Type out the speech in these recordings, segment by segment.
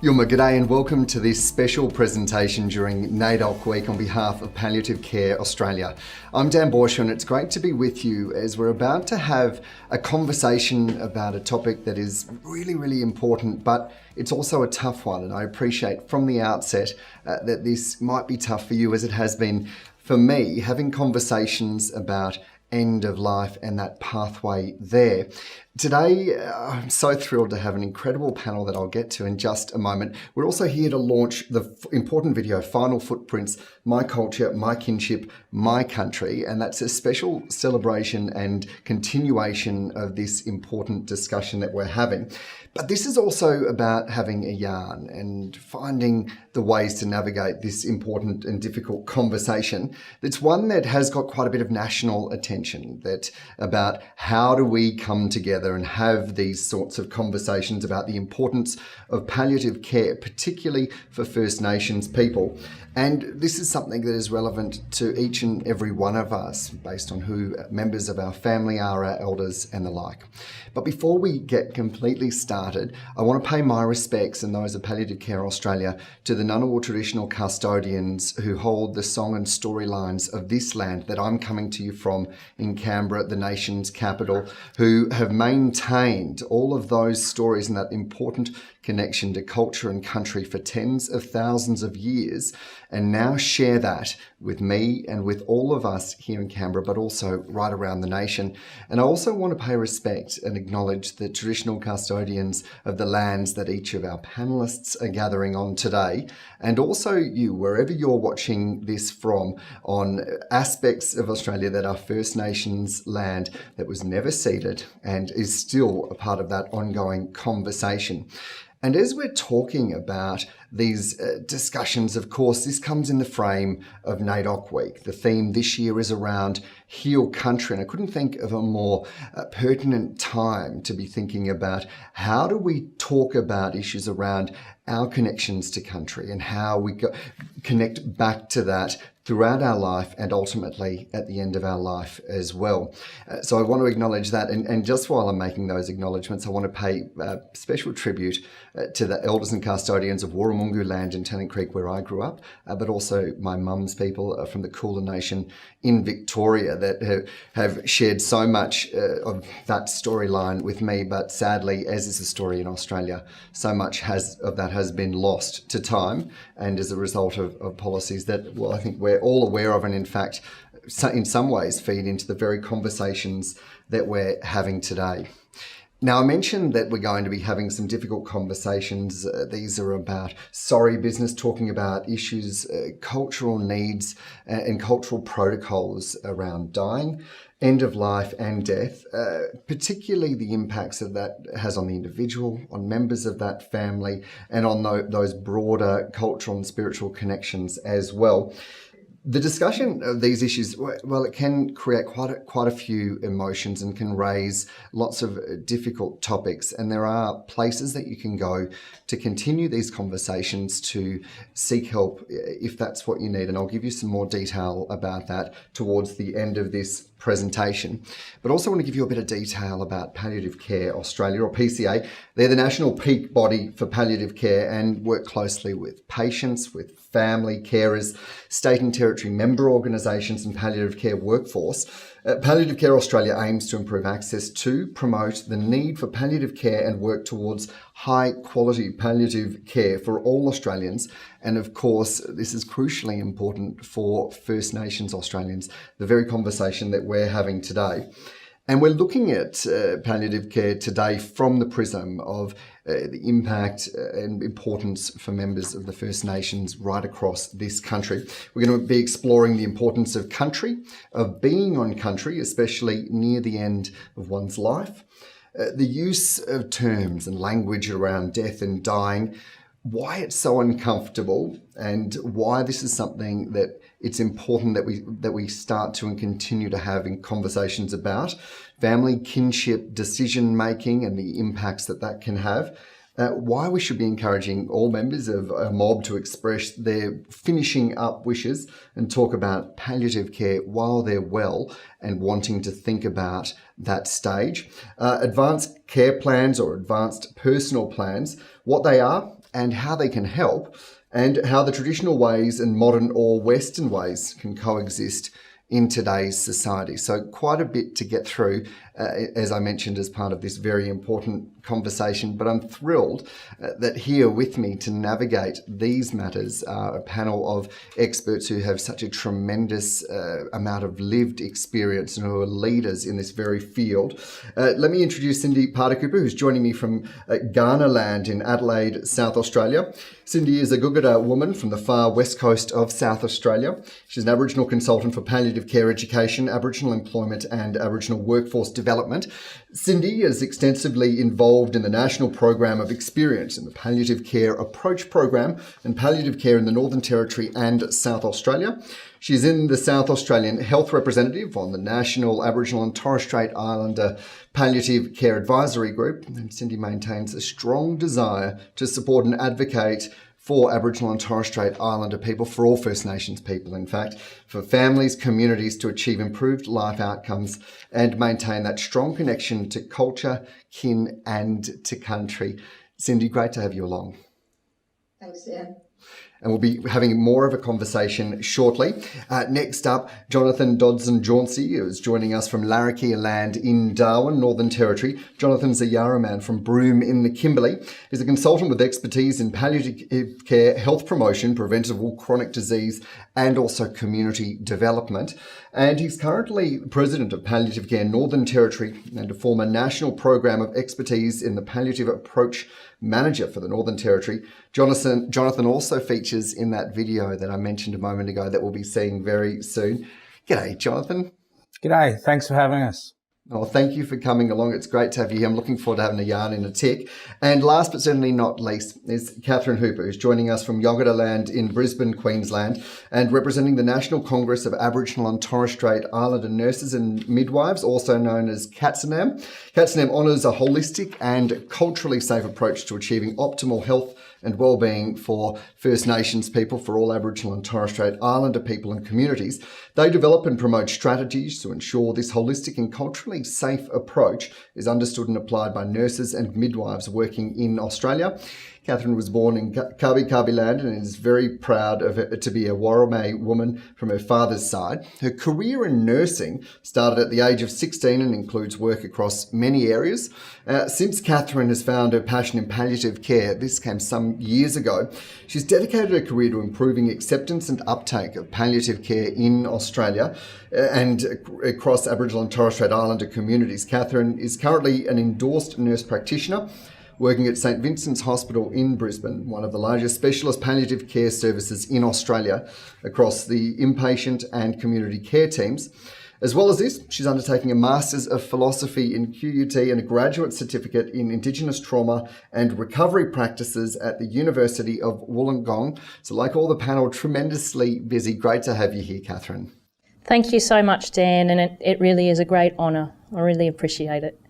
Yuma, g'day and welcome to this special presentation during NAIDOC Week on behalf of Palliative Care Australia. I'm Dan Bourchier and it's great to be with you as we're about to have a conversation about a topic that is really important, but it's also a tough one, and I appreciate from the outset that this might be tough for you as it has been for me, having conversations about end of life and that pathway there. Today, I'm so thrilled to have an incredible panel that I'll get to in just a moment. We're also here to launch the important video, Final Footprints, My Culture, My Kinship, My Country, and that's a special celebration and continuation of this important discussion that we're having. But this is also about having a yarn and finding the ways to navigate this important and difficult conversation. It's one that has got quite a bit of national attention, that about how do we come together and have these sorts of conversations about the importance of palliative care, particularly for First Nations people. And this is something that is relevant to each and every one of us based on who members of our family are, our elders and the like. But before we get completely started, I want to pay my respects and those of Palliative Care Australia to the Ngunnawal traditional custodians who hold the song and storylines of this land that I'm coming to you from in Canberra, the nation's capital, who have maintained all of those stories and that important connection to culture and country for tens of thousands of years, and now share that with me and with all of us here in Canberra, but also right around the nation. And I also want to pay respect and acknowledge the traditional custodians of the lands that each of our panellists are gathering on today, and also you, wherever you're watching this from, on aspects of Australia that are First Nations land that was never ceded and is still a part of that ongoing conversation. And as we're talking about these discussions, of course, this comes in the frame of NAIDOC Week. The theme this year is around Heal Country, and I couldn't think of a more pertinent time to be thinking about how do we talk about issues around our connections to country and how we connect back to that throughout our life and ultimately at the end of our life as well. So I want to acknowledge that. And just while I'm making those acknowledgements, I want to pay special tribute to the elders and custodians of Warramungu land in Tennant Creek where I grew up, but also my mum's people from the Kulin Nation in Victoria that have shared so much of that storyline with me. But sadly, as is the story in Australia, so much of that has been lost to time and as a result of policies that, well, I think we're all aware of, and in fact, in some ways feed into the very conversations that we're having today. Now, I mentioned that we're going to be having some difficult conversations. These are about sorry business, talking about issues, cultural needs and cultural protocols around dying, end of life and death, particularly the impacts that that has on the individual, on members of that family, and on those broader cultural and spiritual connections as well. The discussion of these issues, well, it can create quite a few emotions and can raise lots of difficult topics. And there are places that you can go to continue these conversations, to seek help if that's what you need. And I'll give you some more detail about that towards the end of this presentation. But also want to give you a bit of detail about Palliative Care Australia, or PCA. They're the national peak body for palliative care and work closely with patients, with family carers, state and territory member organisations and palliative care workforce. Palliative Care Australia aims to improve access to, promote the need for palliative care and work towards high quality palliative care for all Australians. And of course, this is crucially important for First Nations Australians, the very conversation that we're having today. And we're looking at palliative care today from the prism of the impact and importance for members of the First Nations right across this country. We're going to be exploring the importance of country, of being on country, especially near the end of one's life, the use of terms and language around death and dying, why it's so uncomfortable, and why this is something that it's important that we start to and continue to have in conversations about family, kinship, decision making, and the impacts that that can have. Why we should be encouraging all members of a mob to express their finishing up wishes and talk about palliative care while they're well and wanting to think about that stage. Advanced care plans or advanced personal plans, what they are and how they can help, and how the traditional ways and modern or Western ways can coexist in today's society. So quite a bit to get through, as I mentioned, as part of this very important conversation. But I'm thrilled that here with me to navigate these matters are a panel of experts who have such a tremendous amount of lived experience and who are leaders in this very field. Let me introduce Cindy Pardakupu, who's joining me from Ghana land in Adelaide, South Australia. Cindy is a Gugada woman from the far west coast of South Australia. She's an Aboriginal consultant for palliative care education, Aboriginal employment and Aboriginal workforce development. Cindy is extensively involved in the National Program of Experience in the Palliative Care Approach Program and palliative care in the Northern Territory and South Australia. She's in the South Australian Health Representative on the National Aboriginal and Torres Strait Islander Palliative Care Advisory Group. And Cindy maintains a strong desire to support and advocate for Aboriginal and Torres Strait Islander people, for all First Nations people, in fact, for families, communities to achieve improved life outcomes and maintain that strong connection to culture, kin and to country. Cindy, great to have you along. Thanks, Dan. And we'll be having more of a conversation shortly. Next up, Jonathan Dodson-Jauncey is joining us from Larrakia land in Darwin, Northern Territory. Jonathan's a Yarra man from Broome in the Kimberley. He's a consultant with expertise in palliative care, health promotion, preventable chronic disease, and also community development. And he's currently president of Palliative Care Northern Territory and a former National Program of Expertise in the Palliative Approach Manager for the Northern Territory. Jonathan also features in that video that I mentioned a moment ago that we'll be seeing very soon. G'day, Jonathan. G'day, thanks for having us. Oh, thank you for coming along. It's great to have you here. I'm looking forward to having a yarn in a tick. And last but certainly not least is Catherine Hooper, who's joining us from Yogara land in Brisbane, Queensland, and representing the National Congress of Aboriginal and Torres Strait Islander Nurses and Midwives, also known as CATSNAM. CATSNAM honours a holistic and culturally safe approach to achieving optimal health and well-being for First Nations people, for all Aboriginal and Torres Strait Islander people and communities. They develop and promote strategies to ensure this holistic and culturally safe approach is understood and applied by nurses and midwives working in Australia. Catherine was born in Kabi land and is very proud of it to be a Warrameh woman from her father's side. Her career in nursing started at the age of 16 and includes work across many areas. Since Catherine has found her passion in palliative care, this came some years ago, she's dedicated her career to improving acceptance and uptake of palliative care in Australia and across Aboriginal and Torres Strait Islander communities. Catherine is currently an endorsed nurse practitioner working at St Vincent's Hospital in Brisbane, one of the largest specialist palliative care services in Australia across the inpatient and community care teams. As well as this, she's undertaking a Masters of Philosophy in QUT and a graduate certificate in Indigenous Trauma and Recovery Practices at the University of Wollongong. So like all the panel, tremendously busy. Great to have you here, Catherine. Thank you so much, Dan, and it really is a great honour. I really appreciate it.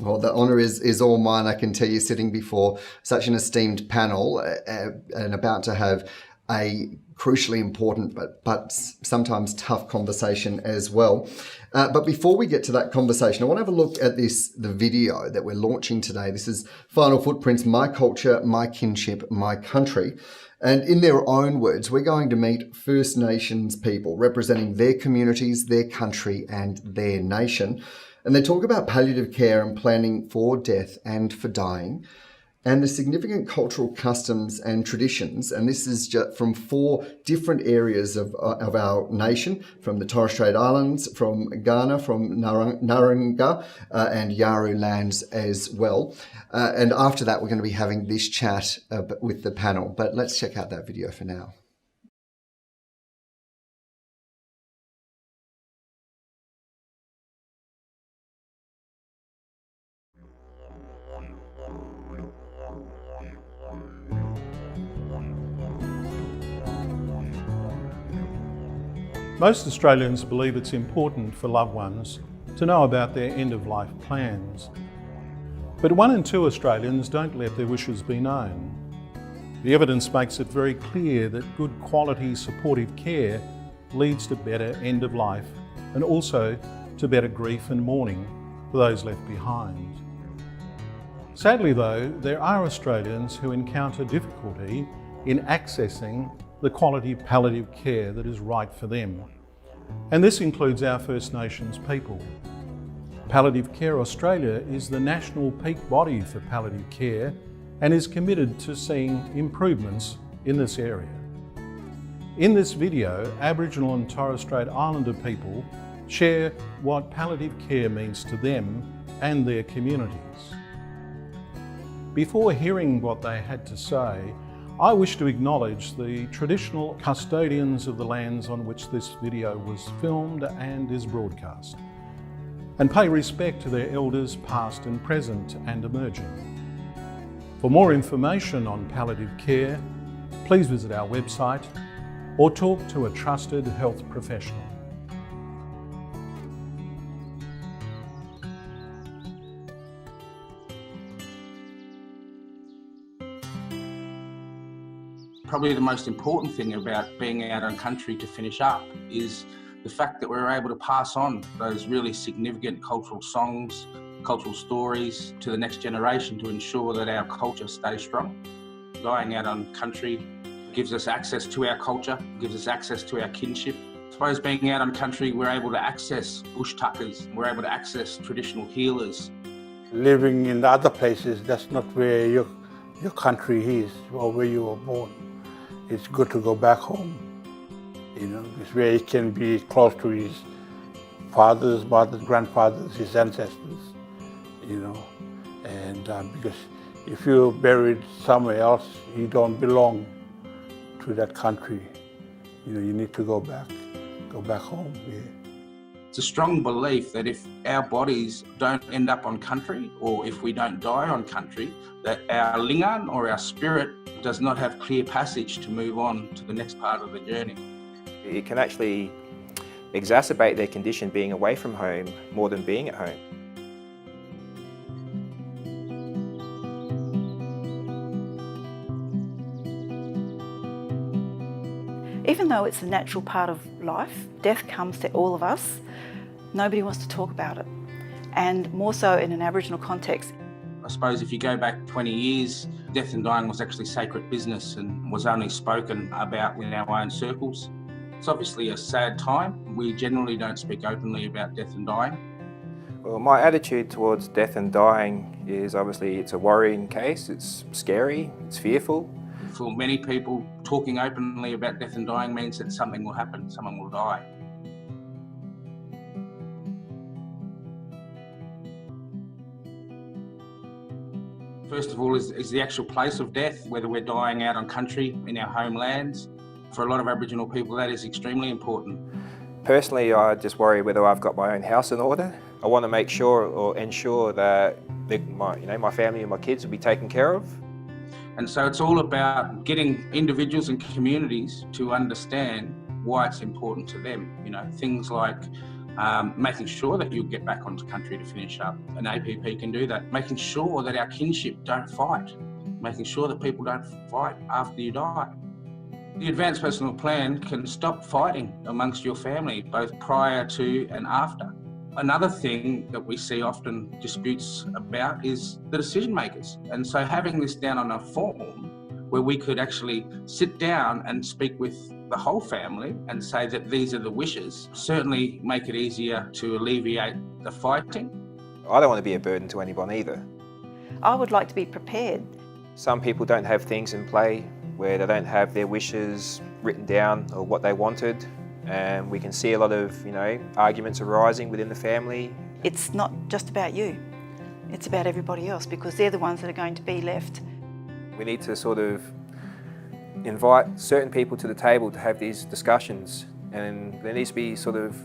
Well, the honour is all mine. I can tell you, sitting before such an esteemed panel and about to have a crucially important but sometimes tough conversation as well. But before we get to that conversation, I want to have a look at the video that we're launching today. This is Final Footprints, My Culture, My Kinship, My Country. And in their own words, we're going to meet First Nations people representing their communities, their country and their nation. And they talk about palliative care and planning for death and for dying and the significant cultural customs and traditions. And this is just from 4 different areas of our nation, from the Torres Strait Islands, from Ghana, from Narangga and Yaru lands as well. And after that, we're going to be having this chat with the panel. But let's check out that video for now. Most Australians believe it's important for loved ones to know about their end-of-life plans. But 1 in 2 Australians don't let their wishes be known. The evidence makes it very clear that good quality supportive care leads to better end of life and also to better grief and mourning for those left behind. Sadly though, there are Australians who encounter difficulty in accessing the quality palliative care that is right for them. And this includes our First Nations people. Palliative Care Australia is the national peak body for palliative care and is committed to seeing improvements in this area. In this video, Aboriginal and Torres Strait Islander people share what palliative care means to them and their communities. Before hearing what they had to say, I wish to acknowledge the traditional custodians of the lands on which this video was filmed and is broadcast, and pay respect to their elders past and present and emerging. For more information on palliative care, please visit our website or talk to a trusted health professional. Probably the most important thing about being out on country to finish up is the fact that we're able to pass on those really significant cultural songs, cultural stories to the next generation to ensure that our culture stays strong. Going out on country gives us access to our culture, gives us access to our kinship. I suppose being out on country, we're able to access bush tuckers, we're able to access traditional healers. Living in other places, that's not where your country is or where you were born. It's good to go back home, it's where he can be close to his fathers, mothers, grandfathers, his ancestors, and because if you're buried somewhere else, you don't belong to that country. You need to go back home. Yeah. It's a strong belief that if our bodies don't end up on country, or if we don't die on country, that our lingan or our spirit does not have clear passage to move on to the next part of the journey. It can actually exacerbate their condition being away from home more than being at home. Even though it's a natural part of life, death comes to all of us, nobody wants to talk about it. And more so in an Aboriginal context. I suppose if you go back 20 years, death and dying was actually sacred business and was only spoken about in our own circles. It's obviously a sad time. We generally don't speak openly about death and dying. Well, my attitude towards death and dying is obviously it's a worrying case, it's scary, it's fearful. For many people, talking openly about death and dying means that something will happen, someone will die. First of all is the actual place of death, whether we're dying out on country, in our homelands. For a lot of Aboriginal people, that is extremely important. Personally, I just worry whether I've got my own house in order. I want to make sure or ensure that my family and my kids will be taken care of. And so it's all about getting individuals and communities to understand why it's important to them. Things like making sure that you get back onto country to finish up. An APP can do that. Making sure that our kinship don't fight. Making sure that people don't fight after you die. The Advanced Personal Plan can stop fighting amongst your family, both prior to and after. Another thing that we see often disputes about is the decision makers. And so having this down on a form where we could actually sit down and speak with the whole family and say that these are the wishes, certainly make it easier to alleviate the fighting. I don't want to be a burden to anyone either. I would like to be prepared. Some people don't have things in play where they don't have their wishes written down or what they wanted, and we can see a lot of arguments arising within the family. It's not just about you, it's about everybody else, because they're the ones that are going to be left. We need to sort of invite certain people to the table to have these discussions, and there needs to be sort of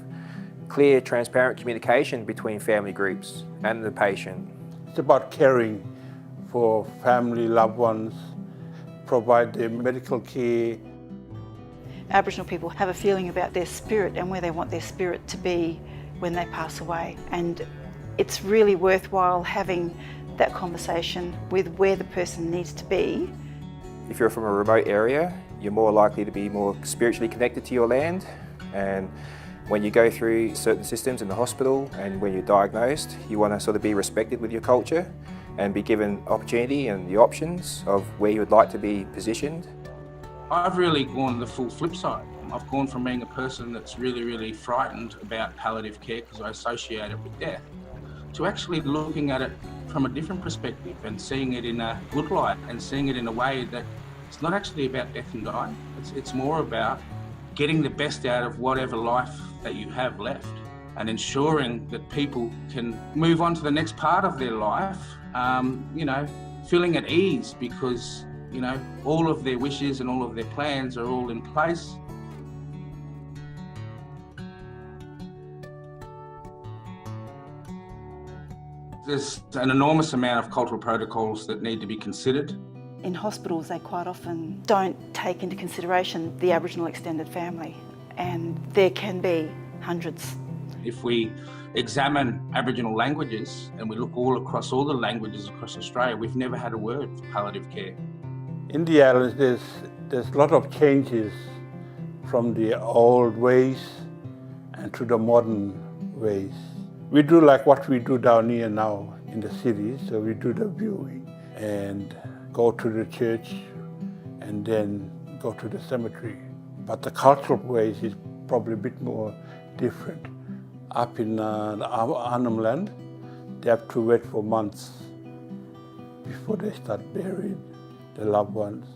clear, transparent communication between family groups and the patient. It's about caring for family, loved ones, provide their medical care. Aboriginal people have a feeling about their spirit and where they want their spirit to be when they pass away. And it's really worthwhile having that conversation with where the person needs to be. If you're from a remote area, you're more likely to be more spiritually connected to your land. And when you go through certain systems in the hospital and when you're diagnosed, you want to sort of be respected with your culture. and be given opportunity and the options of where you would like to be positioned. I've really gone the full flip side. I've gone from being a person that's really frightened about palliative care because I associate it with death, to actually looking at it from a different perspective and seeing it in a good light and seeing it in a way that it's not actually about death and dying. It's more about getting the best out of whatever life that you have left and ensuring that people can move on to the next part of their life, feeling at ease because, all of their wishes and all of their plans are all in place. There's an enormous amount of cultural protocols that need to be considered. In hospitals, they quite often don't take into consideration the Aboriginal extended family, and there can be hundreds. If we examine Aboriginal languages and we look all across all the languages across Australia, we've never had a word for palliative care. In the islands, there's a lot of changes from the old ways and to the modern ways. We do like what we do down here now in the city, so we do the viewing and go to the church and then go to the cemetery. But the cultural ways is probably a bit more different. Up in Arnhem Land, they have to wait for months before they start burying their loved ones.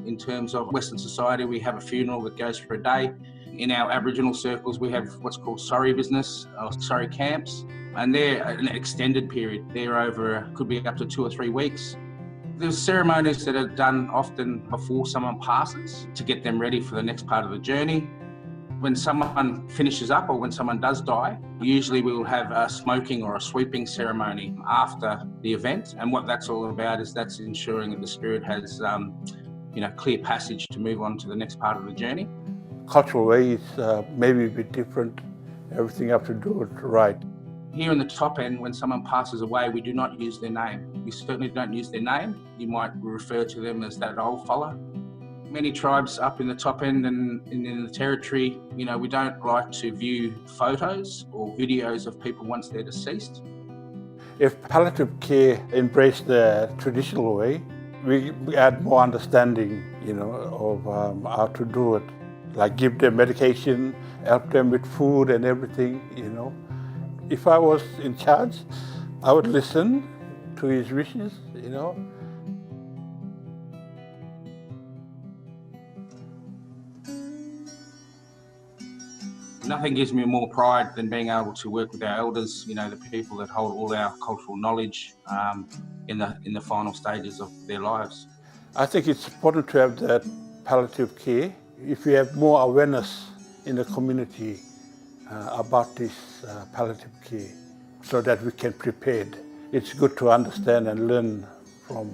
In terms of Western society, we have a funeral that goes for a day. In our Aboriginal circles, we have what's called sorry business, or sorry camps, and they're an extended period. They're over, could be up to 2 or 3 weeks. There's ceremonies that are done often before someone passes to get them ready for the next part of the journey. When someone finishes up or when someone does die, usually we will have a smoking or a sweeping ceremony after the event. And what that's all about is that's ensuring that the spirit has clear passage to move on to the next part of the journey. Cultural ways maybe a bit different. Everything have to do it right. Here in the top end, when someone passes away, we do not use their name. We certainly don't use their name. You might refer to them as that old fella. Many tribes up in the top end and in the territory, we don't like to view photos or videos of people once they're deceased. If palliative care embraced the traditional way, we add more understanding, of how to do it. Like give them medication, help them with food and everything, If I was in charge, I would listen to his wishes, Nothing gives me more pride than being able to work with our elders, the people that hold all our cultural knowledge in the final stages of their lives. I think it's important to have that palliative care. If we have more awareness in the community about this palliative care so that we can prepare. It's good to understand and learn from.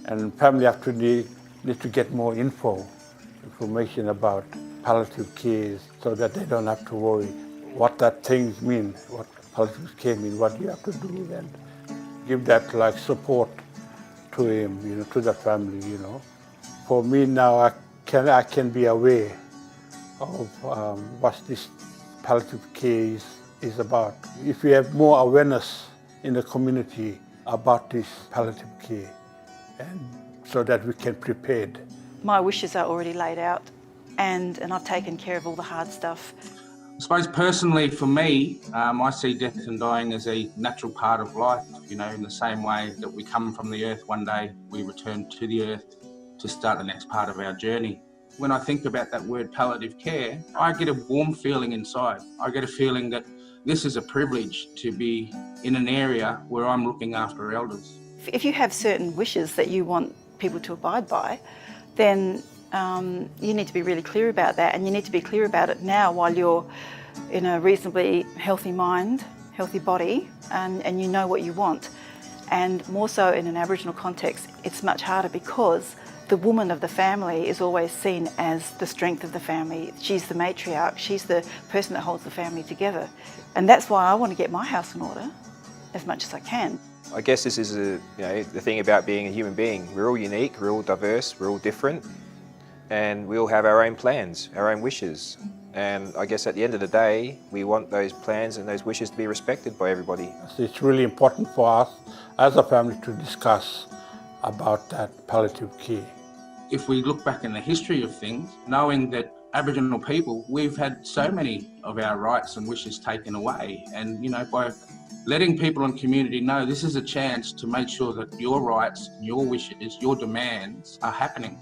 And family actually need to get more information about palliative care so that they don't have to worry what that things mean, what palliative care mean, what you have to do, and give that support to him, to the family, For me now, I can be aware of what this palliative care is about. If we have more awareness in the community about this palliative care, and so that we can prepare. My wishes are already laid out, and I've taken care of all the hard stuff. I suppose personally for me, I see death and dying as a natural part of life, in the same way that we come from the earth one day, we return to the earth to start the next part of our journey. When I think about that word palliative care, I get a warm feeling inside. I get a feeling that this is a privilege to be in an area where I'm looking after elders. If you have certain wishes that you want people to abide by, then you need to be really clear about that, and you need to be clear about it now while you're in a reasonably healthy mind, healthy body, and you know what you want. And more so in an Aboriginal context, it's much harder because the woman of the family is always seen as the strength of the family. She's the matriarch, she's the person that holds the family together. And that's why I want to get my house in order as much as I can. I guess this is the thing about being a human being. We're all unique, we're all diverse, we're all different, and we all have our own plans, our own wishes. And I guess at the end of the day, we want those plans and those wishes to be respected by everybody. It's really important for us as a family to discuss about that palliative care. If we look back in the history of things, knowing that Aboriginal people, we've had so many of our rights and wishes taken away. And, you know, by letting people in community know this is a chance to make sure that your rights, your wishes, your demands are happening.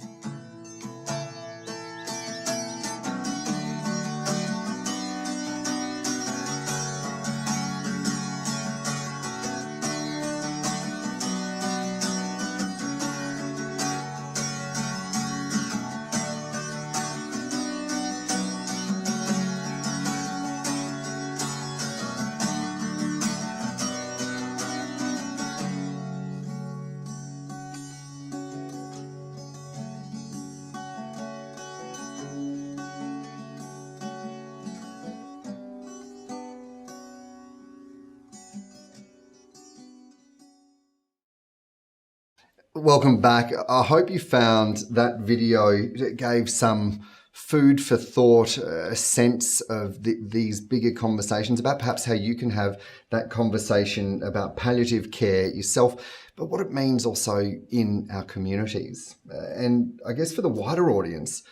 Welcome back. I hope you found that video gave some food for thought, a sense of these bigger conversations about perhaps how you can have that conversation about palliative care yourself, but what it means also in our communities. And I guess for the wider audience,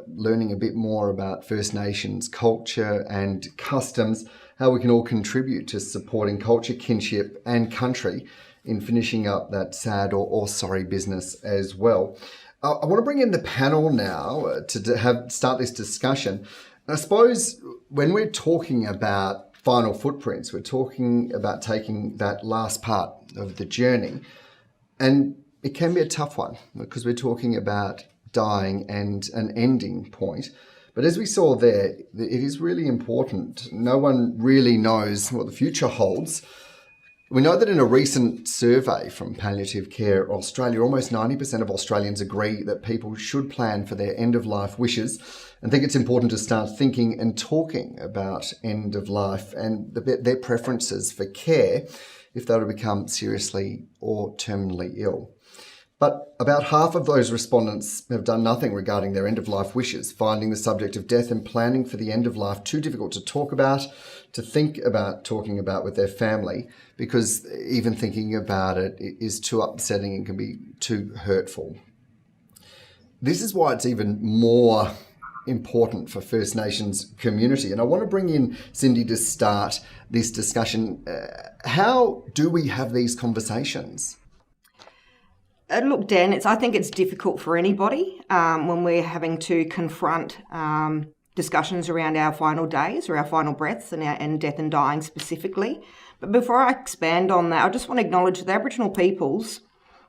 learning a bit more about First Nations culture and customs, how we can all contribute to supporting culture, kinship and country in finishing up that sad or sorry business as well. I want to bring in the panel now to start this discussion. I suppose when we're talking about final footprints, we're talking about taking that last part of the journey. And it can be a tough one because we're talking about dying and an ending point. But as we saw there, it is really important. No one really knows what the future holds. We know that in a recent survey from Palliative Care Australia, almost 90% of Australians agree that people should plan for their end-of-life wishes and think it's important to start thinking and talking about end of life and their preferences for care if they were to become seriously or terminally ill. But about half of those respondents have done nothing regarding their end-of-life wishes, finding the subject of death and planning for the end of life too difficult to talk about, to think about talking about with their family, because even thinking about it is too upsetting and can be too hurtful. This is why it's even more important for First Nations community. And I want to bring in Cindy to start this discussion. How do we have these conversations? Look, Dan, I think it's difficult for anybody when we're having to confront discussions around our final days or our final breaths and death and dying specifically. But before I expand on that, I just want to acknowledge that Aboriginal peoples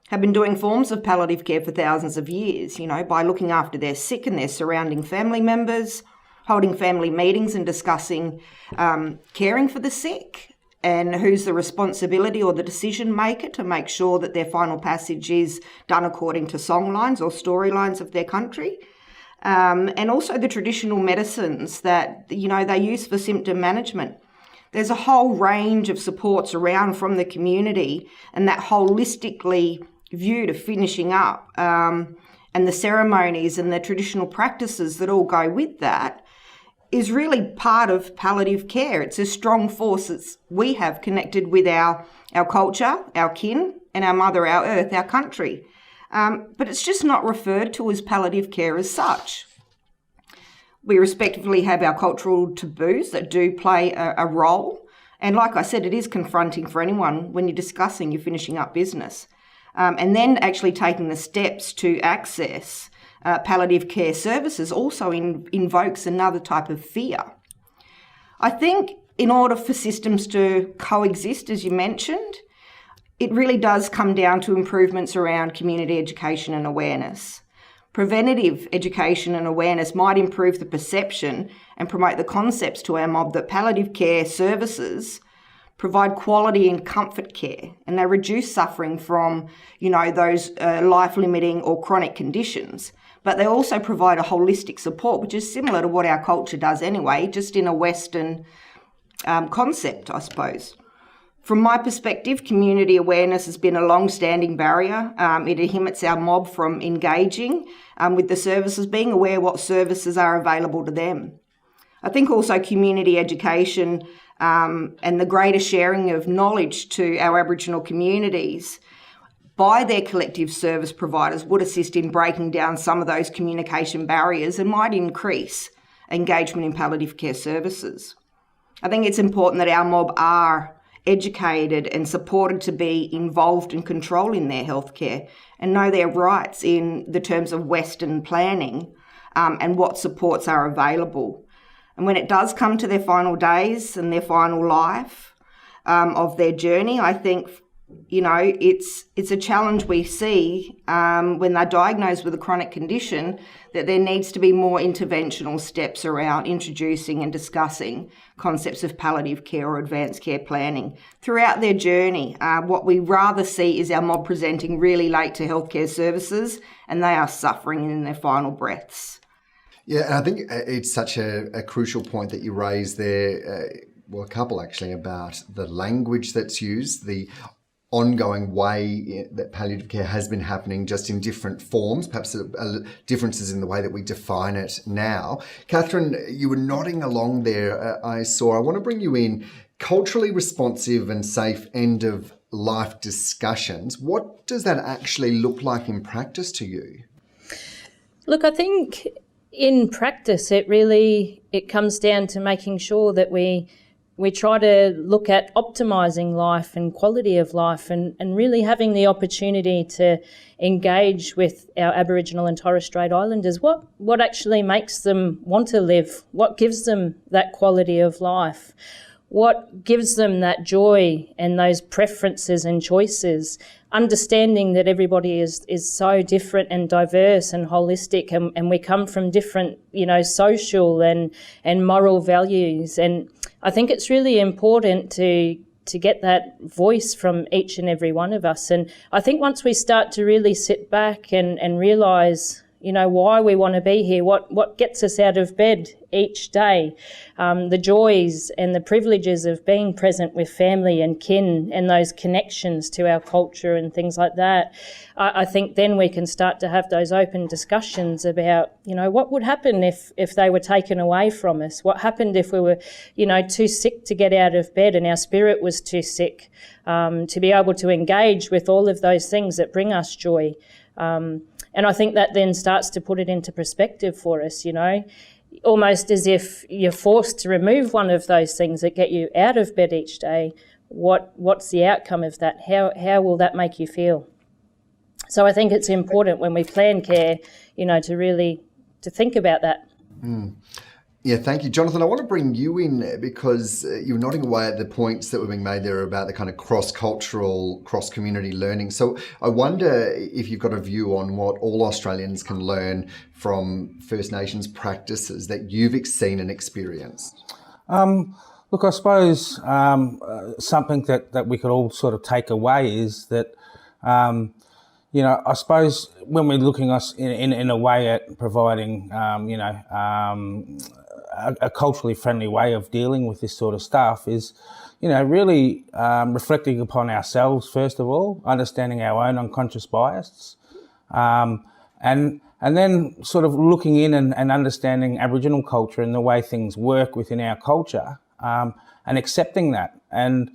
have been doing forms of palliative care for thousands of years, you know, by looking after their sick and their surrounding family members, holding family meetings and discussing caring for the sick and who's the responsibility or the decision maker to make sure that their final passage is done according to songlines or storylines of their country. And also the traditional medicines that, you know, they use for symptom management. There's a whole range of supports around from the community, and that holistically view to finishing up and the ceremonies and the traditional practices that all go with that is really part of palliative care. It's a strong force that we have connected with our culture, our kin, and our mother, our earth, our country. But it's just not referred to as palliative care as such. We respectively have our cultural taboos that do play a role. And like I said, it is confronting for anyone when you're discussing your finishing up business. And then actually taking the steps to access palliative care services also invokes another type of fear. I think in order for systems to coexist, as you mentioned, it really does come down to improvements around community education and awareness. Preventative education and awareness might improve the perception and promote the concepts to our mob that palliative care services provide quality and comfort care, and they reduce suffering from, you know, those life-limiting or chronic conditions. But they also provide a holistic support, which is similar to what our culture does anyway, just in a Western concept, I suppose. From my perspective, community awareness has been a long-standing barrier. It inhibits our mob from engaging with the services, being aware what services are available to them. I think also community education and the greater sharing of knowledge to our Aboriginal communities by their collective service providers would assist in breaking down some of those communication barriers and might increase engagement in palliative care services. I think it's important that our mob are educated and supported to be involved and controlling their healthcare and know their rights in the terms of Western planning and what supports are available. And when it does come to their final days and their final life of their journey, I think, you know, it's a challenge we see when they're diagnosed with a chronic condition, that there needs to be more interventional steps around introducing and discussing concepts of palliative care or advanced care planning throughout their journey. What we rather see is our mob presenting really late to healthcare services and they are suffering in their final breaths. Yeah, and I think it's such a crucial point that you raised there, well, a couple actually, about the language that's used, the ongoing way that palliative care has been happening, just in different forms, perhaps differences in the way that we define it now. Catherine, you were nodding along there, I saw. I want to bring you in. Culturally responsive and safe end-of-life discussions. What does that actually look like in practice to you? Look, I think in practice it comes down to making sure that we try to look at optimising life and quality of life and really having the opportunity to engage with our Aboriginal and Torres Strait Islanders. What actually makes them want to live? What gives them that quality of life? What gives them that joy and those preferences and choices? Understanding that everybody is so different and diverse and holistic, and we come from different, social and moral values. And I think it's really important to get that voice from each and every one of us. And I think once we start to really sit back and realise, why we want to be here, what gets us out of bed each day, the joys and the privileges of being present with family and kin and those connections to our culture and things like that, I think then we can start to have those open discussions about, what would happen if they were taken away from us? What happened if we were, too sick to get out of bed and our spirit was too sick to be able to engage with all of those things that bring us joy? And I think that then starts to put it into perspective for us, almost as if you're forced to remove one of those things that get you out of bed each day. What's the outcome of that? How will that make you feel? So I think it's important when we plan care, to think about that. Mm. Yeah, thank you. Jonathan, I want to bring you in because you're nodding away at the points that were being made there about the kind of cross-cultural, cross-community learning. So I wonder if you've got a view on what all Australians can learn from First Nations practices that you've seen and experienced. Look, I suppose something that we could all sort of take away is that, I suppose when we're looking in a way at providing, a culturally friendly way of dealing with this sort of stuff is, really reflecting upon ourselves, first of all, understanding our own unconscious bias, and then sort of looking in and understanding Aboriginal culture and the way things work within our culture, and accepting that. And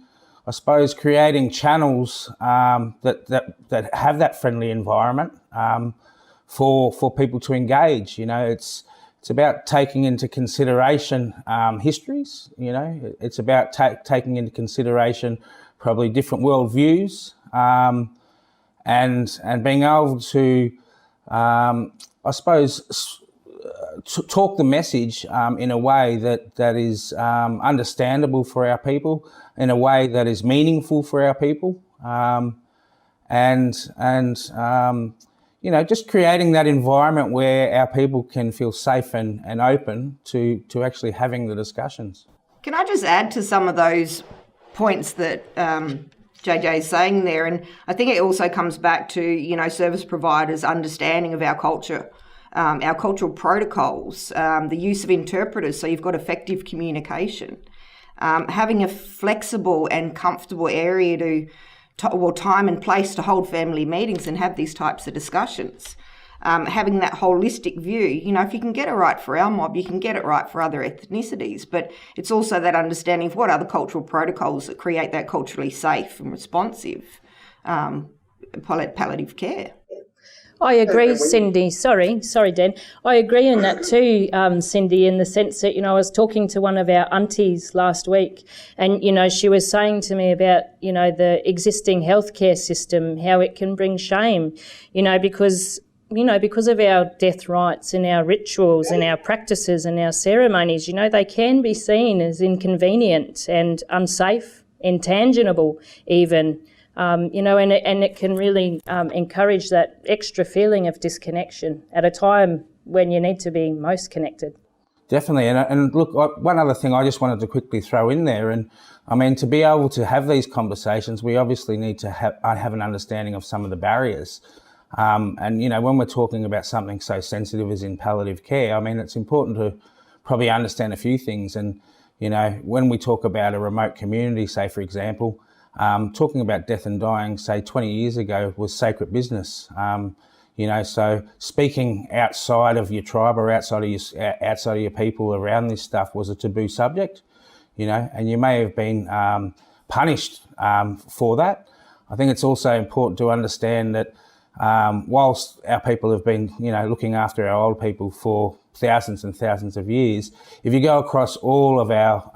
I suppose creating channels that have that friendly environment for people to engage. It's about taking into consideration histories. It's about taking into consideration probably different worldviews, and being able to, I suppose, talk the message in a way that is understandable for our people, in a way that is meaningful for our people, just creating that environment where our people can feel safe and open to actually having the discussions. Can I just add to some of those points that JJ is saying there? And I think it also comes back to, service providers' understanding of our culture, our cultural protocols, the use of interpreters, so you've got effective communication, having a flexible and comfortable area time and place to hold family meetings and have these types of discussions. having that holistic view. You know, if you can get it right for our mob, you can get it right for other ethnicities. But it's also that understanding of what are the cultural protocols that create that culturally safe and responsive palliative care. I agree, Cindy. Sorry, Dan. I agree in that too, Cindy, in the sense that, you know, I was talking to one of our aunties last week and, you know, she was saying to me about, you know, the existing healthcare system, how it can bring shame, because of our death rites and our rituals and our practices and our ceremonies, they can be seen as inconvenient and unsafe, intangible even. And it can really encourage that extra feeling of disconnection at a time when you need to be most connected. Definitely. And look, one other thing I just wanted to quickly throw in there, and I mean, to be able to have these conversations, we obviously need to have an understanding of some of the barriers. And, when we're talking about something so sensitive as in palliative care, I mean, it's important to probably understand a few things. And, when we talk about a remote community, say, for example, talking about death and dying, say 20 years ago, was sacred business. So speaking outside of your tribe or outside of your people around this stuff was a taboo subject, and you may have been punished for that. I think it's also important to understand that whilst our people have been, looking after our old people for thousands and thousands of years, if you go across all of our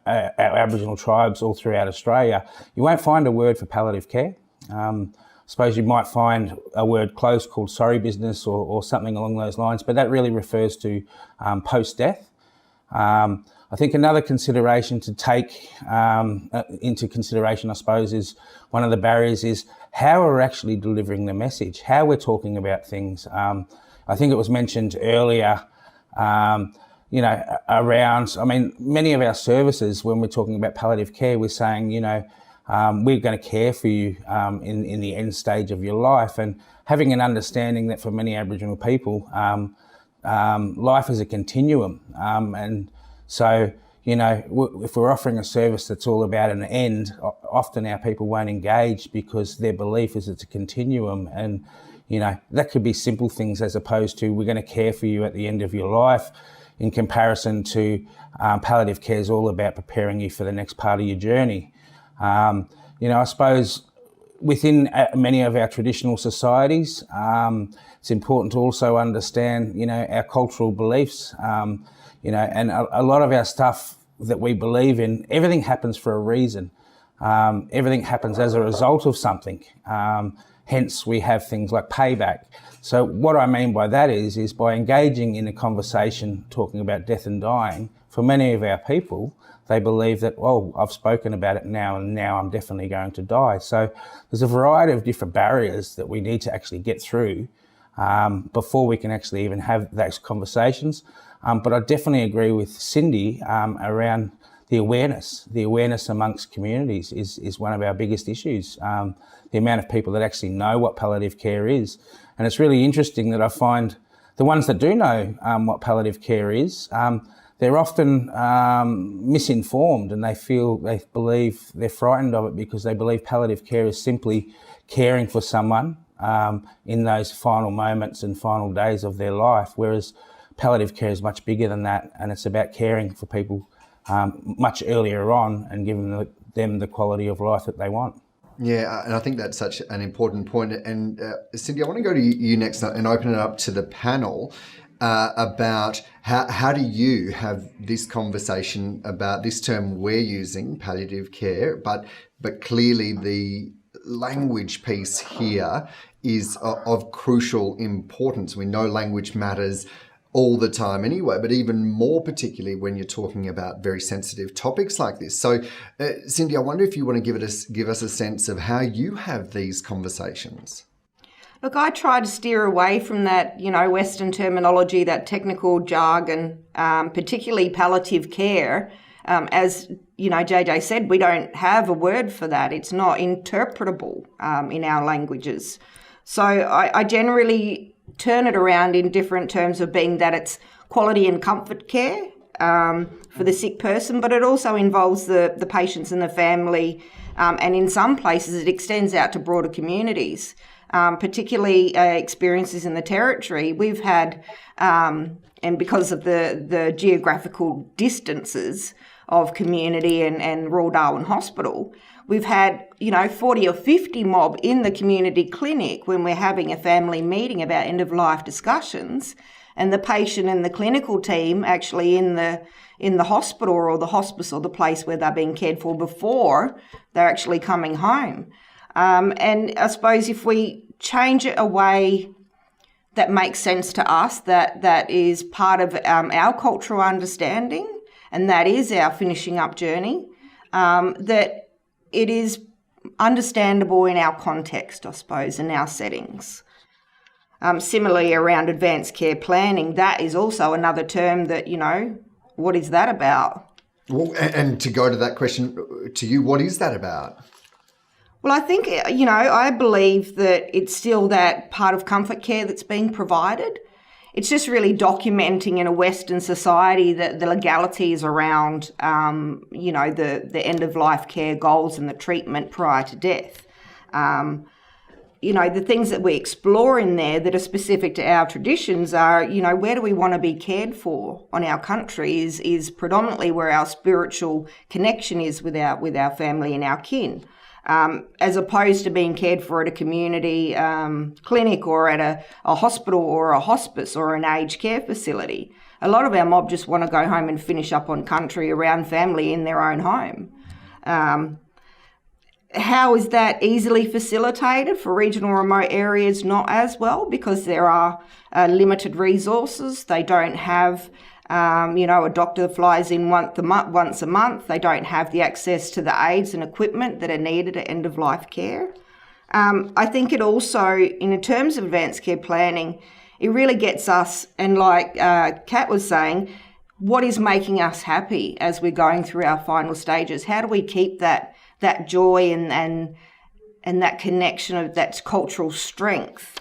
Aboriginal tribes all throughout Australia, you won't find a word for palliative care. I suppose you might find a word close called sorry business or something along those lines, but that really refers to post-death. I think another consideration to take into consideration, I suppose, is one of the barriers is how we're actually delivering the message, how we're talking about things. I think it was mentioned earlier, around, many of our services, when we're talking about palliative care, we're saying, we're going to care for you in the end stage of your life, and having an understanding that for many Aboriginal people, life is a continuum. And so, if we're offering a service that's all about an end, often our people won't engage because their belief is it's a continuum. And, that could be simple things as opposed to we're going to care for you at the end of your life, in comparison to palliative care is all about preparing you for the next part of your journey. I suppose within many of our traditional societies, it's important to also understand, our cultural beliefs, and a lot of our stuff that we believe in, everything happens for a reason. Everything happens as a result of something. Hence, we have things like payback. So what I mean by that is by engaging in a conversation talking about death and dying, for many of our people, they believe that, I've spoken about it now and now I'm definitely going to die. So there's a variety of different barriers that we need to actually get through before we can actually even have those conversations. But I definitely agree with Cindy around the awareness amongst communities is one of our biggest issues. The amount of people that actually know what palliative care is. And it's really interesting that I find the ones that do know what palliative care is, they're often misinformed, and they believe they're frightened of it because they believe palliative care is simply caring for someone in those final moments and final days of their life, whereas palliative care is much bigger than that, and it's about caring for people much earlier on and giving them the quality of life that they want. Yeah, and I think that's such an important point. And Cindy, I want to go to you next and open it up to the panel about how do you have this conversation about this term we're using, palliative care, but clearly the language piece here is of crucial importance. We know language matters all the time anyway, but even more particularly when you're talking about very sensitive topics like this. So, Cindy, I wonder if you want to give us a sense of how you have these conversations. Look, I try to steer away from that, Western terminology, that technical jargon, particularly palliative care. As, JJ said, we don't have a word for that. It's not interpretable in our languages. So I generally turn it around in different terms of being that it's quality and comfort care for the sick person, but it also involves the patients and the family, and in some places it extends out to broader communities. particularly experiences in the Territory. We've had, and because of the geographical distances of community and Royal Darwin Hospital, we've had, 40 or 50 mob in the community clinic when we're having a family meeting about end-of-life discussions, and the patient and the clinical team actually in the hospital or the hospice or the place where they're being cared for before they're actually coming home. And I suppose if we change it a way that makes sense to us, that is part of our cultural understanding, and that is our finishing up journey, that it is understandable in our context, I suppose, in our settings. Similarly, around advanced care planning, that is also another term that, what is that about? Well, and to go to that question to you, what is that about? Well, I think, I believe that it's still that part of comfort care that's being provided. It's just really documenting in a Western society that the legalities around, the end-of-life care goals and the treatment prior to death. The things that we explore in there that are specific to our traditions are, where do we want to be cared for on our country is predominantly where our spiritual connection is with our family and our kin. As opposed to being cared for at a community clinic or at a hospital or a hospice or an aged care facility. A lot of our mob just want to go home and finish up on country around family in their own home. How is that easily facilitated for regional remote areas? Not as well, because there are limited resources. They don't have a doctor that flies in once a month. They don't have the access to the aids and equipment that are needed at end-of-life care. I think it also, in terms of advanced care planning, it really gets us, and like Kat was saying, what is making us happy as we're going through our final stages? How do we keep that joy and that connection of that cultural strength?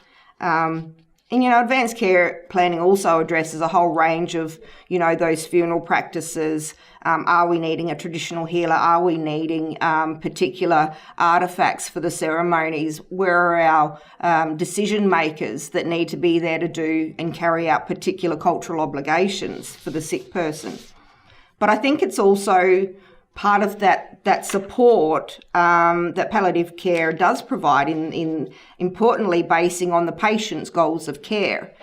Advanced care planning also addresses a whole range of, those funeral practices. Are we needing a traditional healer? Are we needing particular artefacts for the ceremonies? Where are our decision makers that need to be there to do and carry out particular cultural obligations for the sick person? But I think it's also part of that support that palliative care does provide in importantly basing on the patient's goals of care.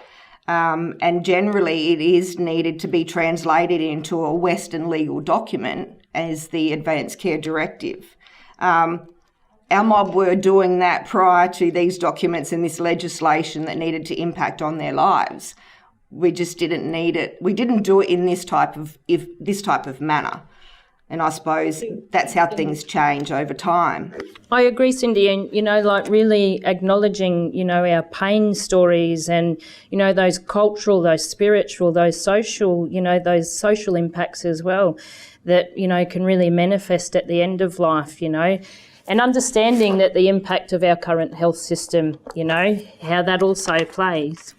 And generally it is needed to be translated into a Western legal document as the Advanced Care Directive. Our mob were doing that prior to these documents and this legislation that needed to impact on their lives. We just didn't need it. We didn't do it in this type of manner. And I suppose that's how things change over time. I agree, Cindy, and, really acknowledging, our pain stories and, those cultural, those spiritual, those social, those social impacts as well that, can really manifest at the end of life, and understanding that the impact of our current health system, how that also plays.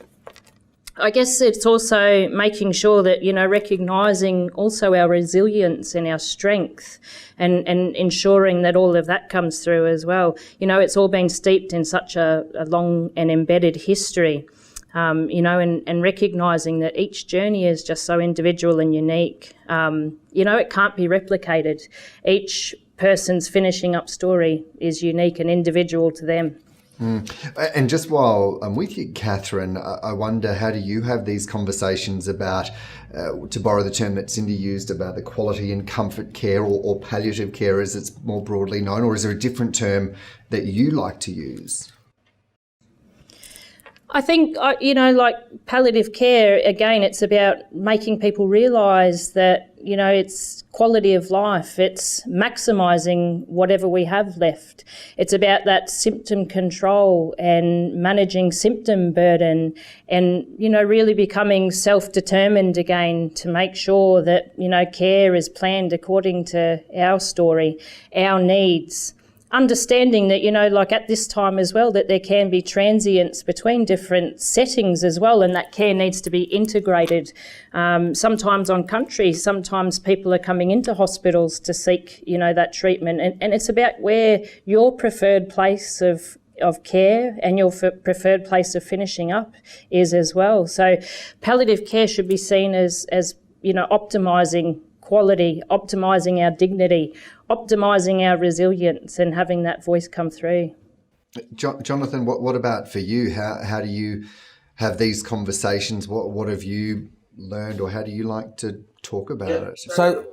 I guess it's also making sure that, recognising also our resilience and our strength and ensuring that all of that comes through as well. It's all been steeped in such a long and embedded history, and recognising that each journey is just so individual and unique. It can't be replicated. Each person's finishing up story is unique and individual to them. And just while I'm with you, Catherine, I wonder, how do you have these conversations about, to borrow the term that Cindy used, about the quality and comfort care or palliative care as it's more broadly known, or is there a different term that you like to use? I think, like palliative care, again, it's about making people realise that, it's quality of life. It's maximising whatever we have left. It's about that symptom control and managing symptom burden and, really becoming self-determined again to make sure that, care is planned according to our story, our needs. Understanding that, like at this time as well, that there can be transients between different settings as well, and that care needs to be integrated. Sometimes on country, sometimes people are coming into hospitals to seek, that treatment. And it's about where your preferred place of of care and your preferred place of finishing up is as well. So palliative care should be seen as optimising quality, optimising our dignity, optimising our resilience, and having that voice come through. Jonathan, what about for you? How do you have these conversations? What have you learned, or how do you like to talk about it? So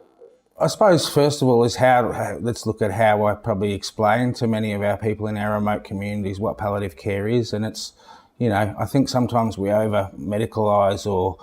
I suppose first of all is let's look at how I probably explain to many of our people in our remote communities what palliative care is. And it's, I think sometimes we over medicalise or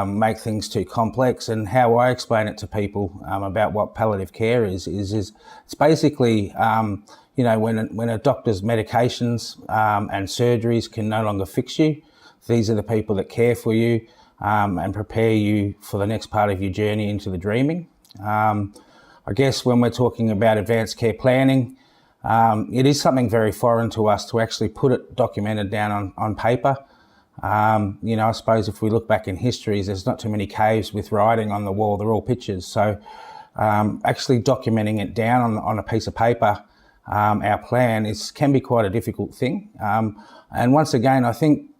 make things too complex, and how I explain it to people about what palliative care is it's basically, when a doctor's medications and surgeries can no longer fix you, these are the people that care for you and prepare you for the next part of your journey into the dreaming. I guess when we're talking about advanced care planning, it is something very foreign to us to actually put it documented down on paper. I suppose if we look back in history, there's not too many caves with writing on the wall, they're all pictures. So actually documenting it down on a piece of paper, our plan can be quite a difficult thing. And once again, I think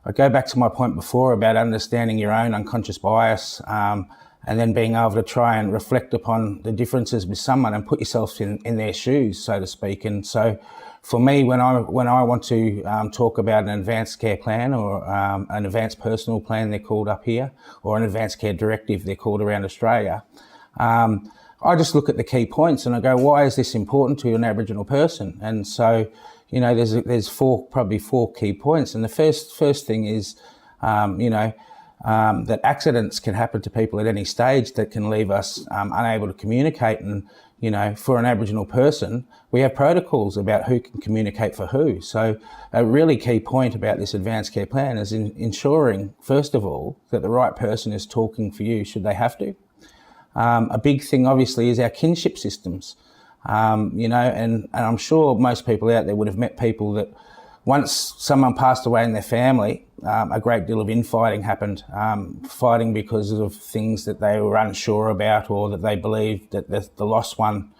I go back to my point before about understanding your own unconscious bias, and then being able to try and reflect upon the differences with someone and put yourself in their shoes, so to speak. And so for me, when I want to talk about an advanced care plan or an advanced personal plan, they're called up here, or an advanced care directive, they're called around Australia, I just look at the key points and I go, why is this important to an Aboriginal person? And so, there's probably four key points. And the first thing is, that accidents can happen to people at any stage that can leave us unable to communicate. And, for an Aboriginal person, we have protocols about who can communicate for who. So a really key point about this advanced care plan is ensuring, first of all, that the right person is talking for you should they have to. A big thing, obviously, is our kinship systems. And I'm sure most people out there would have met people that once someone passed away in their family, a great deal of infighting happened, fighting because of things that they were unsure about or that they believed that the lost one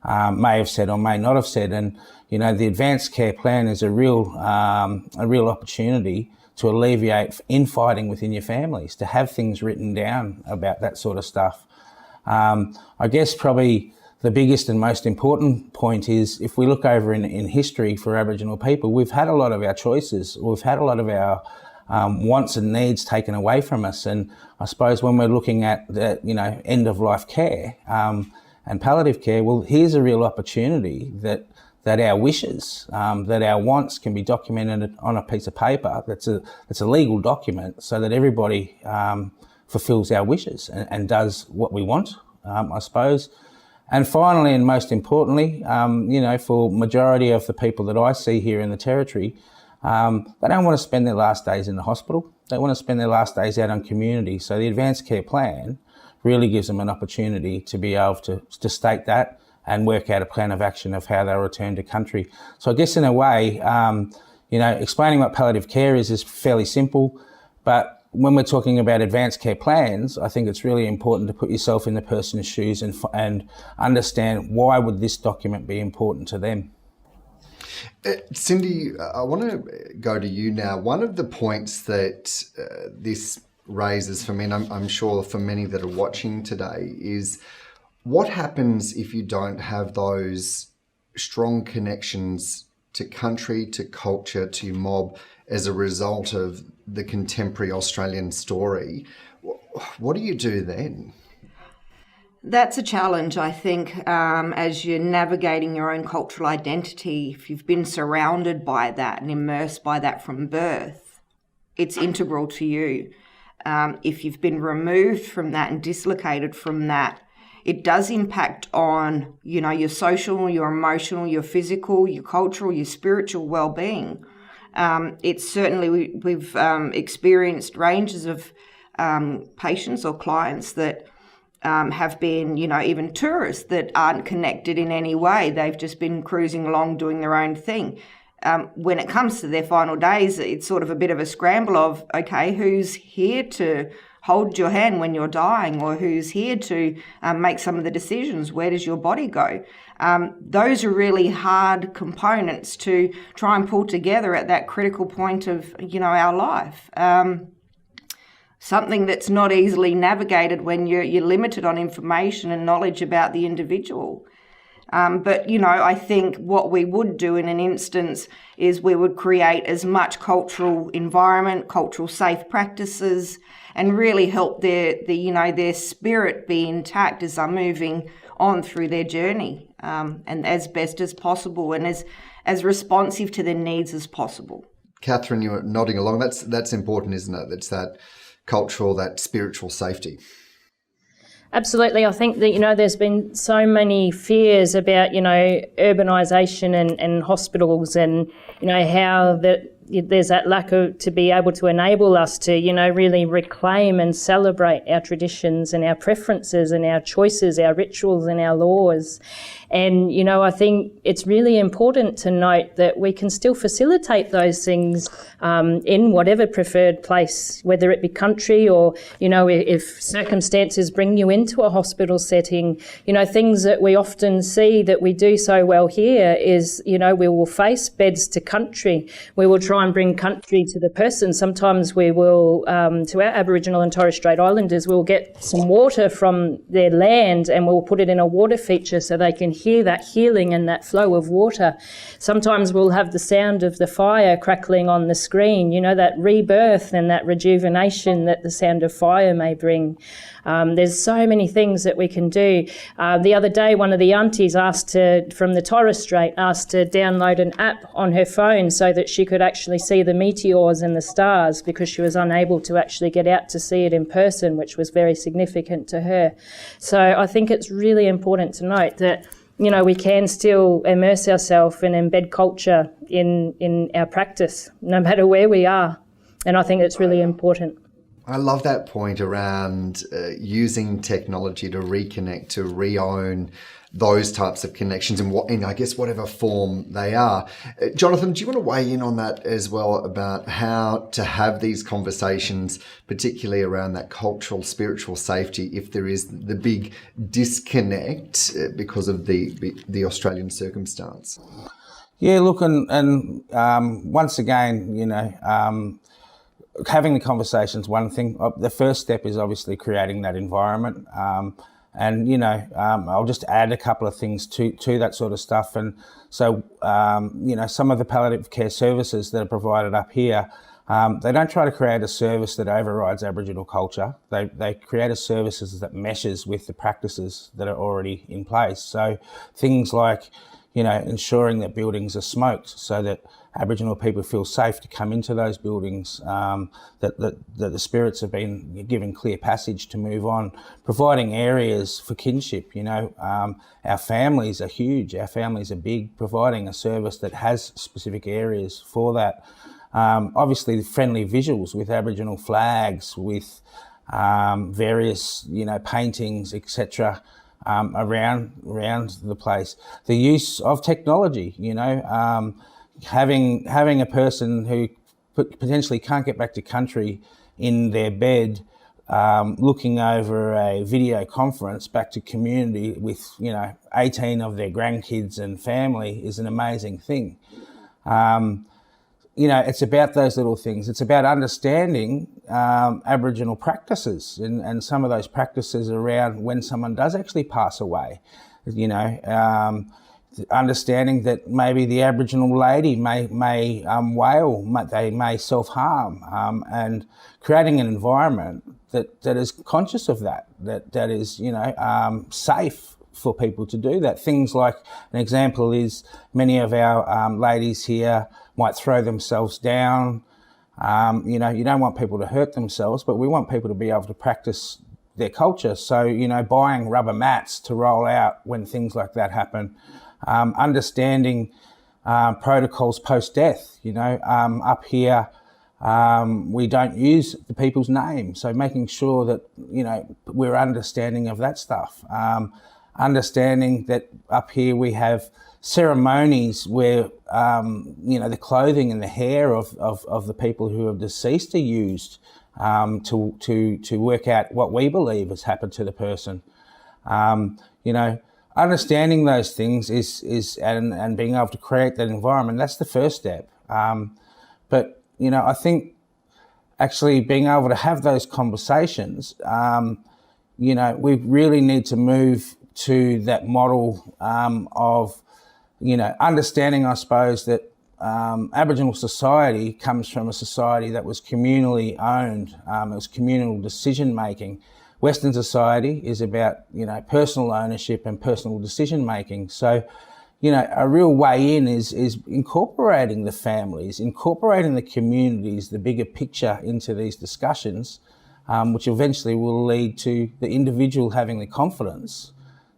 may have said or may not have said. And, the advanced care plan is a real opportunity to alleviate infighting within your families, to have things written down about that sort of stuff. I guess probably the biggest and most important point is if we look over in history for Aboriginal people, we've had a lot of our choices. We've had a lot of our wants and needs taken away from us. And I suppose when we're looking at the, end of life care and palliative care, well, here's a real opportunity that our wishes, that our wants can be documented on a piece of paper. That's a legal document so that everybody fulfills our wishes and does what we want, I suppose. And finally, and most importantly, for majority of the people that I see here in the Territory, they don't want to spend their last days in the hospital. They want to spend their last days out on community. So the advanced care plan really gives them an opportunity to be able to state that and work out a plan of action of how they'll return to country. So I guess in a way, explaining what palliative care is fairly simple, but when we're talking about advanced care plans, I think it's really important to put yourself in the person's shoes and understand why would this document be important to them. Cindy, I want to go to you now. One of the points that this raises for me, and I'm sure for many that are watching today, is what happens if you don't have those strong connections to country, to culture, to mob as a result of the contemporary Australian story? What do you do then? That's a challenge, I think, as you're navigating your own cultural identity. If you've been surrounded by that and immersed by that from birth, it's integral to you. If you've been removed from that and dislocated from that, it does impact on, your social, your emotional, your physical, your cultural, your spiritual well-being. It's certainly, we've experienced ranges of patients or clients that have been, even tourists that aren't connected in any way. They've just been cruising along doing their own thing. When it comes to their final days, it's sort of a bit of a scramble of, okay, who's here to hold your hand when you're dying, or who's here to make some of the decisions? Where does your body go? Those are really hard components to try and pull together at that critical point of, our life. Something that's not easily navigated when you're limited on information and knowledge about the individual. But I think what we would do in an instance is we would create as much cultural environment, cultural safe practices, and really help their spirit be intact as they're moving on through their journey, and as best as possible and as responsive to their needs as possible. Catherine, you were nodding along. That's important, isn't it? That's that cultural, that spiritual safety. Absolutely. I think that, there's been so many fears about, urbanisation and hospitals and, how there's that lack of, to be able to enable us to, really reclaim and celebrate our traditions and our preferences and our choices, our rituals and our laws. And, I think it's really important to note that we can still facilitate those things in whatever preferred place, whether it be country or, if circumstances bring you into a hospital setting. Things that we often see that we do so well here is, we will face beds to country. We will try and bring country to the person. Sometimes we will, to our Aboriginal and Torres Strait Islanders, we'll get some water from their land and we'll put it in a water feature so they can hear that healing and that flow of water. Sometimes we'll have the sound of the fire crackling on the screen, that rebirth and that rejuvenation that the sound of fire may bring. There's so many things that we can do. The other day, one of the aunties from the Torres Strait asked to download an app on her phone so that she could actually see the meteors and the stars, because she was unable to actually get out to see it in person, which was very significant to her. So I think it's really important to note that we can still immerse ourselves and embed culture in our practice, no matter where we are. And I think it's really important. I love that point around using technology to reconnect, to re-own those types of connections in I guess whatever form they are. Jonathan, do you want to weigh in on that as well, about how to have these conversations, particularly around that cultural, spiritual safety, if there is the big disconnect because of the Australian circumstance? Yeah, look, and once again, having the conversation's one thing. The first step is obviously creating that environment. I'll just add a couple of things to that sort of stuff. And so, some of the palliative care services that are provided up here, they don't try to create a service that overrides Aboriginal culture. They create a services that meshes with the practices that are already in place. So things like, ensuring that buildings are smoked so that Aboriginal people feel safe to come into those buildings, that the spirits have been given clear passage to move on, providing areas for kinship. Our families are huge, our families are big, providing a service that has specific areas for that. Obviously, friendly visuals with Aboriginal flags, with various, paintings, etc., around the place. The use of technology, having a person who potentially can't get back to country in their bed, looking over a video conference back to community with 18 of their grandkids and family is an amazing thing. It's about those little things. It's about understanding Aboriginal practices and some of those practices around when someone does actually pass away. Understanding that maybe the Aboriginal lady may wail, they may self-harm, and creating an environment that is conscious of that is safe for people to do that. Things like, an example is, many of our ladies here might throw themselves down. You don't want people to hurt themselves, but we want people to be able to practice their culture. So, buying rubber mats to roll out when things like that happen. Understanding protocols post-death. Up here, we don't use the people's name. So making sure that, we're understanding of that stuff. Understanding that up here we have ceremonies where, the clothing and the hair of the people who have deceased are used to work out what we believe has happened to the person. Understanding those things and being able to create that environment, that's the first step. But I think actually being able to have those conversations, we really need to move to that model of, understanding, I suppose, that Aboriginal society comes from a society that was communally owned. It was communal decision making. Western society is about, personal ownership and personal decision making. So, a real way in is incorporating the families, incorporating the communities, the bigger picture into these discussions, which eventually will lead to the individual having the confidence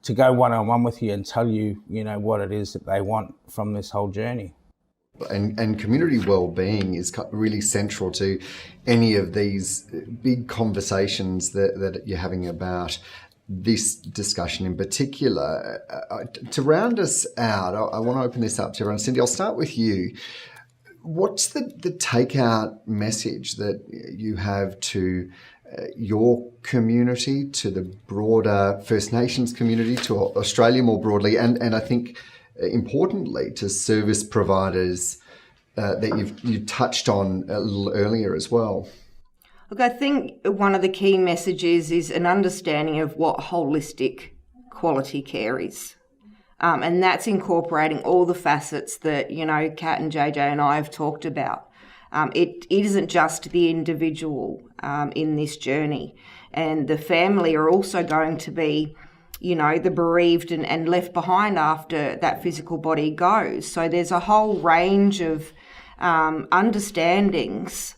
to go one-on-one with you and tell you, what it is that they want from this whole journey. And community well-being is really central to any of these big conversations that you're having about this discussion in particular. To round us out, I want to open this up to everyone. Cindy, I'll start with you. What's the takeout message that you have to your community, to the broader First Nations community, to Australia more broadly, and I think importantly to service providers that you've touched on a little earlier as well? Look, I think one of the key messages is an understanding of what holistic quality care is. And that's incorporating all the facets that, Kat and JJ and I have talked about. It isn't just the individual in this journey. And the family are also going to be, the bereaved and left behind after that physical body goes. So there's a whole range of understandings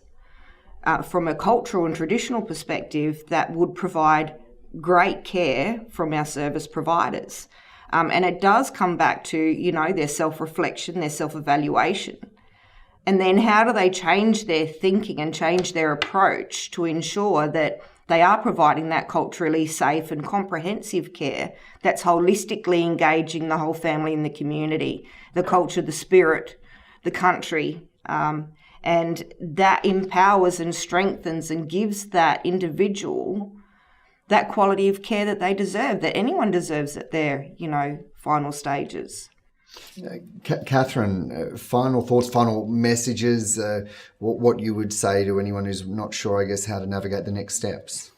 from a cultural and traditional perspective that would provide great care from our service providers. And it does come back to, their self-reflection, their self-evaluation. And then how do they change their thinking and change their approach to ensure that they are providing that culturally safe and comprehensive care that's holistically engaging the whole family and the community, the culture, the spirit, the country, and that empowers and strengthens and gives that individual that quality of care that they deserve, that anyone deserves at their, final stages. Catherine, final thoughts, final messages, what you would say to anyone who's not sure, I guess, how to navigate the next steps?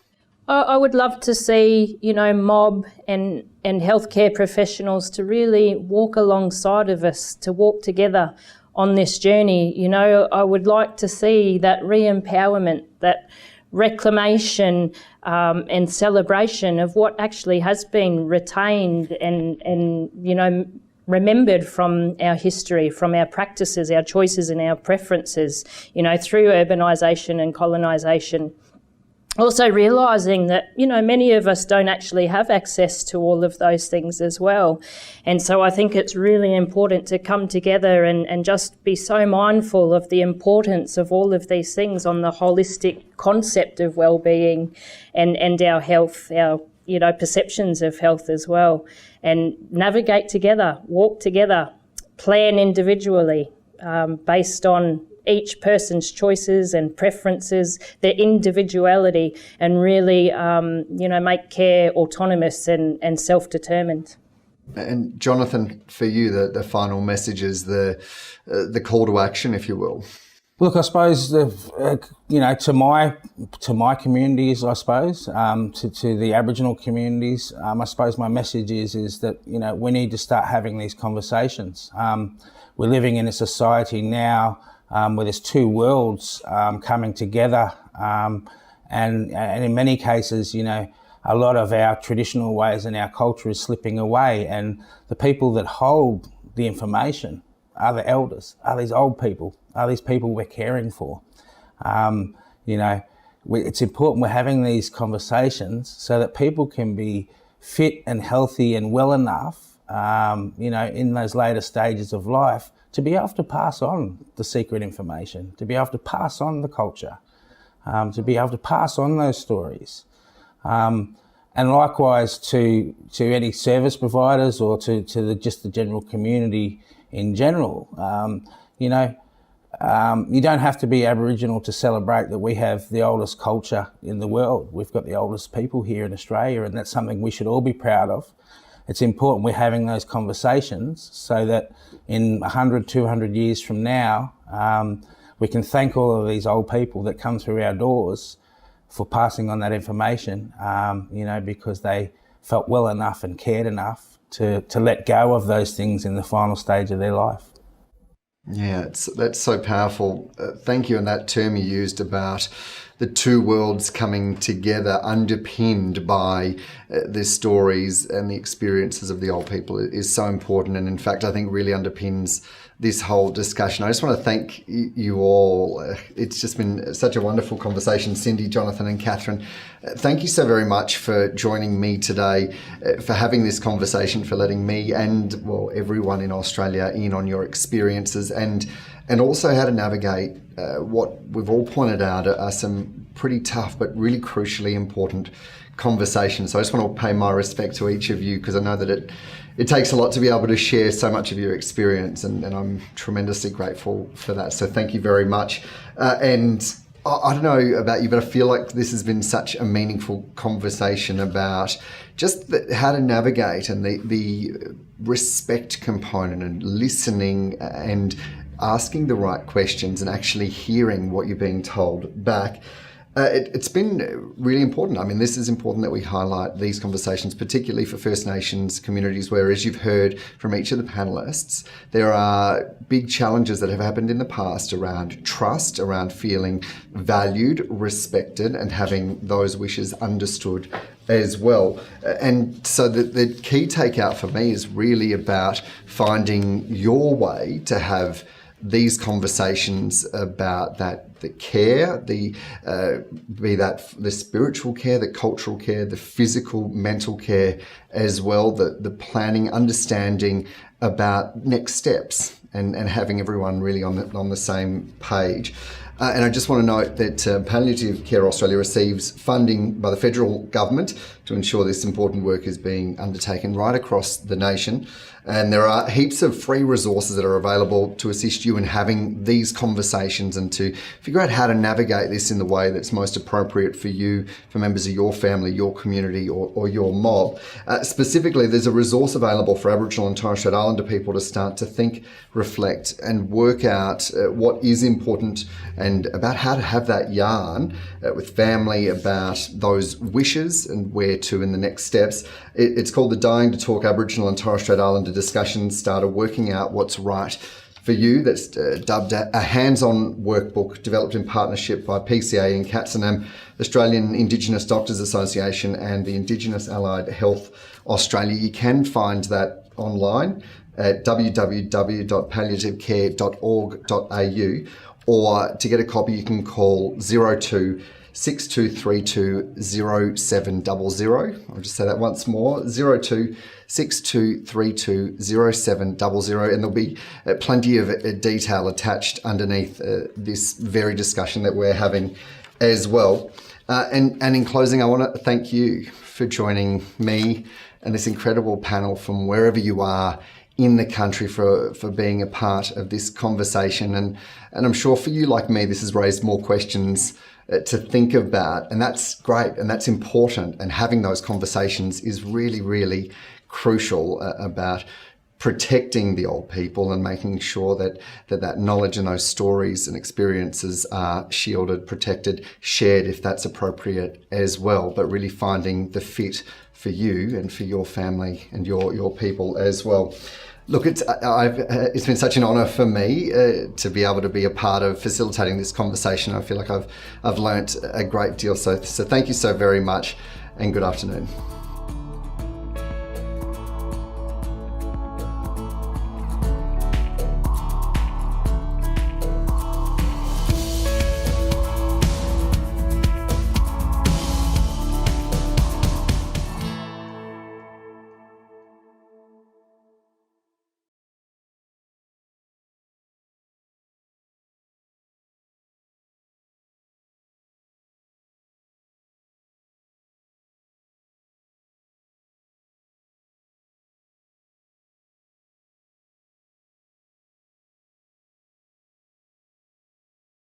I would love to see, mob and healthcare professionals to really walk alongside of us, to walk together on this journey. I would like to see that re-empowerment, that reclamation and celebration of what actually has been retained and remembered from our history, from our practices, our choices and our preferences, through urbanisation and colonisation. Also realising that, many of us don't actually have access to all of those things as well. And so I think it's really important to come together and just be so mindful of the importance of all of these things on the holistic concept of well-being and our health, our perceptions of health as well, and navigate together, walk together, plan individually based on each person's choices and preferences, their individuality, and really, make care autonomous and self-determined. And Jonathan, for you, the final message is the call to action, if you will. Look, I suppose to my communities, I suppose to the Aboriginal communities, I suppose my message is that we need to start having these conversations. We're living in a society now where there's two worlds coming together, and in many cases, a lot of our traditional ways and our culture is slipping away, and the people that hold the information are the elders, are these old people, are these people we're caring for. It's important we're having these conversations so that people can be fit and healthy and well enough, in those later stages of life to be able to pass on the secret information, to be able to pass on the culture, to be able to pass on those stories. And likewise to any service providers or to just the general community in general, you don't have to be Aboriginal to celebrate that we have the oldest culture in the world. We've got the oldest people here in Australia, and that's something we should all be proud of. It's important we're having those conversations so that in 100, 200 years from now, we can thank all of these old people that come through our doors for passing on that information, because they felt well enough and cared enough to let go of those things in the final stage of their life. Yeah, that's so powerful. Thank you. And that term you used about the two worlds coming together, underpinned by the stories and the experiences of the old people, is so important. And in fact, I think really underpins this whole discussion. I just want to thank you all. It's just been such a wonderful conversation. Cindy, Jonathan and Catherine, thank you so very much for joining me today, for having this conversation, for letting me and, well, everyone in Australia in on your experiences and also how to navigate what we've all pointed out are some pretty tough but really crucially important conversations. So I just want to pay my respect to each of you, because I know that it takes a lot to be able to share so much of your experience, and I'm tremendously grateful for that. So thank you very much. And I don't know about you, but I feel like this has been such a meaningful conversation about just how to navigate and the respect component and listening and asking the right questions and actually hearing what you're being told back. It's been really important. I mean, this is important that we highlight these conversations, particularly for First Nations communities, where, as you've heard from each of the panellists, there are big challenges that have happened in the past around trust, around feeling valued, respected, and having those wishes understood as well. And so the key takeout for me is really about finding your way to have these conversations about the care, be that the spiritual care, the cultural care, the physical, mental care as well, the planning, understanding about next steps and having everyone really on the same page. And I just want to note that Palliative Care Australia receives funding by the federal government to ensure this important work is being undertaken right across the nation. And there are heaps of free resources that are available to assist you in having these conversations and to figure out how to navigate this in the way that's most appropriate for you, for members of your family, your community or your mob. Specifically, there's a resource available for Aboriginal and Torres Strait Islander people to start to think, reflect and work out what is important and about how to have that yarn with family about those wishes and where to in the next steps. It's called the Dying to Talk Aboriginal and Torres Strait Islander Discussion Starter, working out what's right for you. That's dubbed a hands-on workbook developed in partnership by PCA and CATSNAM, Australian Indigenous Doctors Association and the Indigenous Allied Health Australia. You can find that online at www.palliativecare.org.au, or to get a copy you can call 02 6232 0700. I'll just say that once more, 02 6232 0700, and there'll be plenty of detail attached underneath this very discussion that we're having as well. And in closing, I want to thank you for joining me and this incredible panel from wherever you are in the country for being a part of this conversation. And I'm sure for you, like me, this has raised more questions to think about, and that's great and that's important, and having those conversations is really, really crucial about protecting the old people and making sure that knowledge and those stories and experiences are shielded, protected, shared if that's appropriate as well, but really finding the fit for you and for your family and your people as well. Look, it's been such an honour for me to be able to be a part of facilitating this conversation. I feel like I've learnt a great deal. So thank you so very much, and good afternoon.